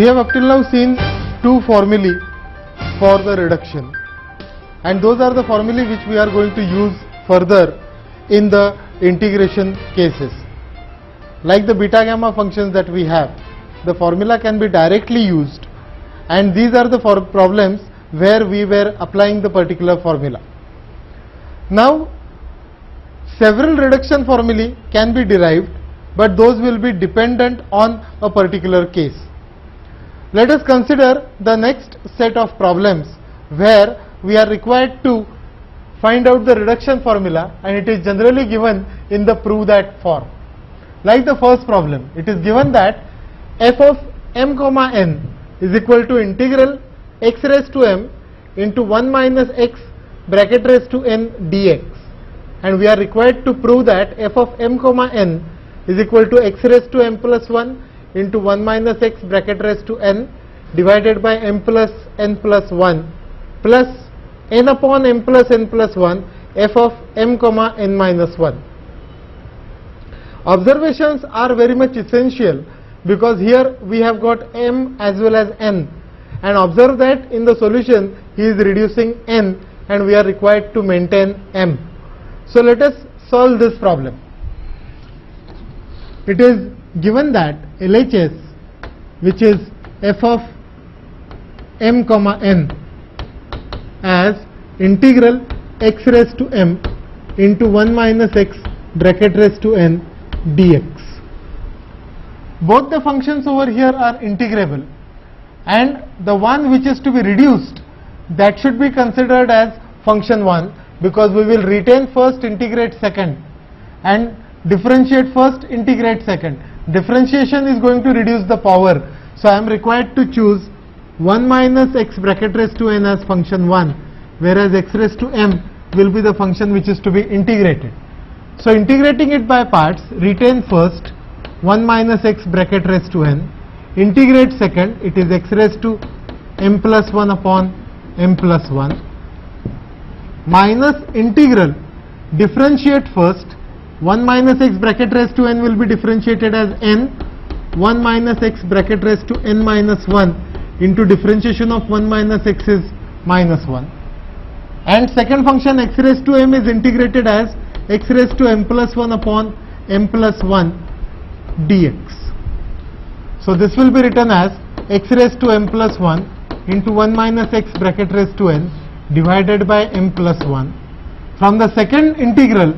We have up till now seen two formulae for the reduction, and those are the formulae which we are going to use further in the integration cases. Like the beta gamma functions that we have, the formula can be directly used, and these are the problems where we were applying the particular formula. Now, several reduction formulae can be derived, but those will be dependent on a particular case. Let us consider the next set of problems where we are required to find out the reduction formula, and it is generally given in the prove that form. Like the first problem, it is given that f of m comma n is equal to integral x raised to m into 1 minus x bracket raised to n dx, and we are required to prove that f of m comma n is equal to x raised to m plus 1 into 1 minus x bracket raised to n divided by m plus n plus 1 plus n upon m plus n plus 1 f of m comma n minus 1. Observations are very much essential because here we have got m as well as n, and observe that in the solution he is reducing n and we are required to maintain m. So let us solve this problem. It is given that LHS, which is f of m comma n, as integral x raised to m into 1 minus x bracket raised to n dx. Both the functions over here are integrable, and the one which is to be reduced, that should be considered as function 1, because we will retain first, integrate second, and differentiate first, integrate second. Differentiation is going to reduce the power, so I am required to choose 1 minus x bracket raised to n as function 1, whereas x raised to m will be the function which is to be integrated. So integrating it by parts, retain first 1 minus x bracket raised to n, integrate second, it is x raised to m plus 1 upon m plus 1, minus integral, differentiate first, 1 minus x bracket raised to n will be differentiated as n, 1 minus x bracket raised to n minus 1 into differentiation of 1 minus x is minus 1, and second function x raised to m is integrated as x raised to m plus 1 upon m plus 1 dx. So this will be written as x raised to m plus 1 into 1 minus x bracket raised to n divided by m plus 1. From the second integral,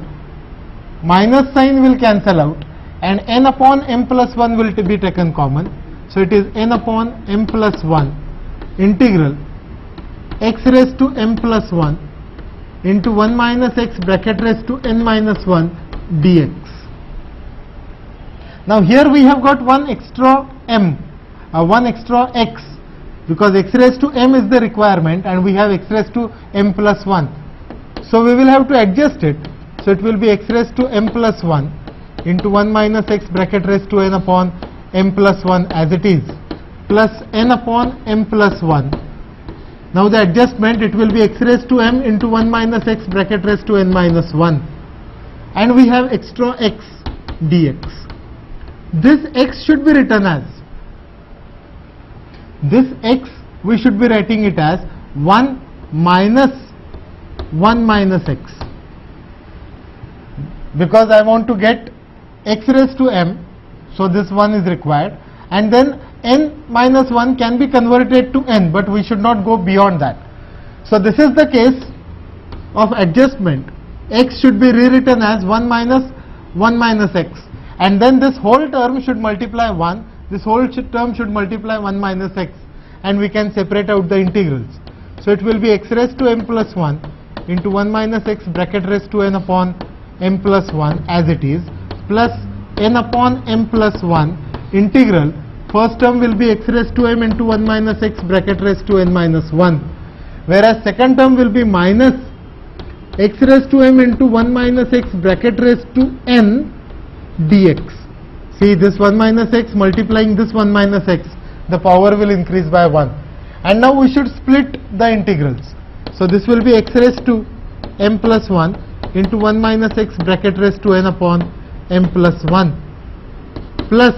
minus sign will cancel out and n upon m plus 1 will be taken common. So it is n upon m plus 1 integral x raised to m plus 1 into 1 minus x bracket raised to n minus 1 dx. Now here we have got one extra m, one extra x, because x raised to m is the requirement and we have x raised to m plus 1. So we will have to adjust it. So it will be x raised to m plus 1 into 1 minus x bracket raised to n upon m plus 1 as it is, plus n upon m plus 1. Now the adjustment, it will be x raised to m into 1 minus x bracket raised to n minus 1, and we have extra x dx. This x should be written as, this x we should be writing it as 1 minus x, because I want to get x raised to m, so this 1 is required, and then n minus 1 can be converted to n, but we should not go beyond that. So this is the case of adjustment. X should be rewritten as 1 minus x, and then this whole term should multiply 1, this whole term should multiply 1 minus x, and we can separate out the integrals. So it will be x raised to m plus 1 into 1 minus x bracket raised to n upon m plus 1 as it is, plus n upon m plus 1 integral, first term will be x raised to m into 1 minus x bracket raised to n minus 1, whereas second term will be minus x raised to m into 1 minus x bracket raised to n dx. See, this 1 minus x multiplying this 1 minus x, the power will increase by 1. And now we should split the integrals. So this will be x raised to m plus 1 into 1 minus x bracket raised to n upon m plus 1 plus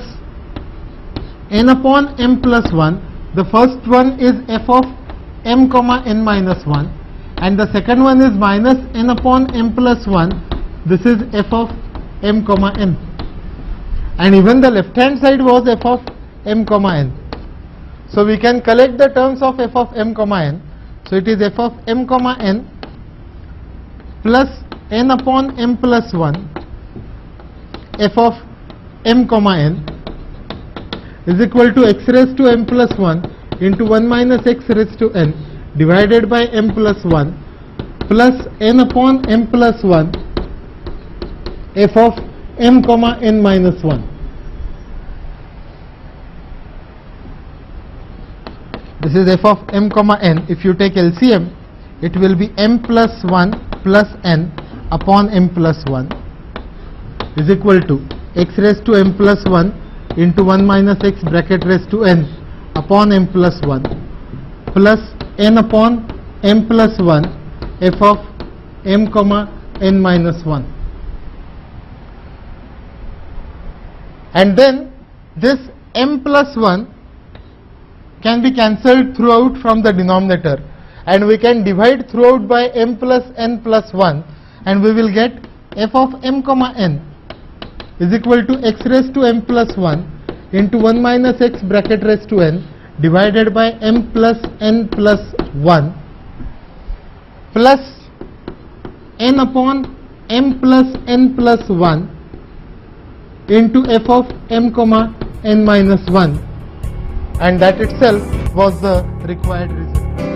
n upon m plus 1. The first one is f of m comma n minus 1, and the second one is minus n upon m plus 1. This is f of m comma n, and even the left hand side was f of m comma n. So we can collect the terms of f of m comma n. So it is f of m comma n plus n upon m plus 1 f of m comma n is equal to x raised to m plus 1 into 1 minus x raised to n divided by m plus 1 plus n upon m plus 1 f of m comma n minus 1. This is f of m comma n. If you take LCM, it will be m plus 1 plus n upon m plus 1 is equal to x raised to m plus 1 into 1 minus x bracket raised to n upon m plus 1 plus n upon m plus 1 f of m comma n minus 1. And then this m plus 1 can be cancelled throughout from the denominator, and we can divide throughout by m plus n plus 1, and we will get f of m comma n is equal to x raised to m plus 1 into 1 minus x bracket raised to n divided by m plus n plus 1 plus n upon m plus n plus 1 into f of m comma n minus 1, and that itself was the required result.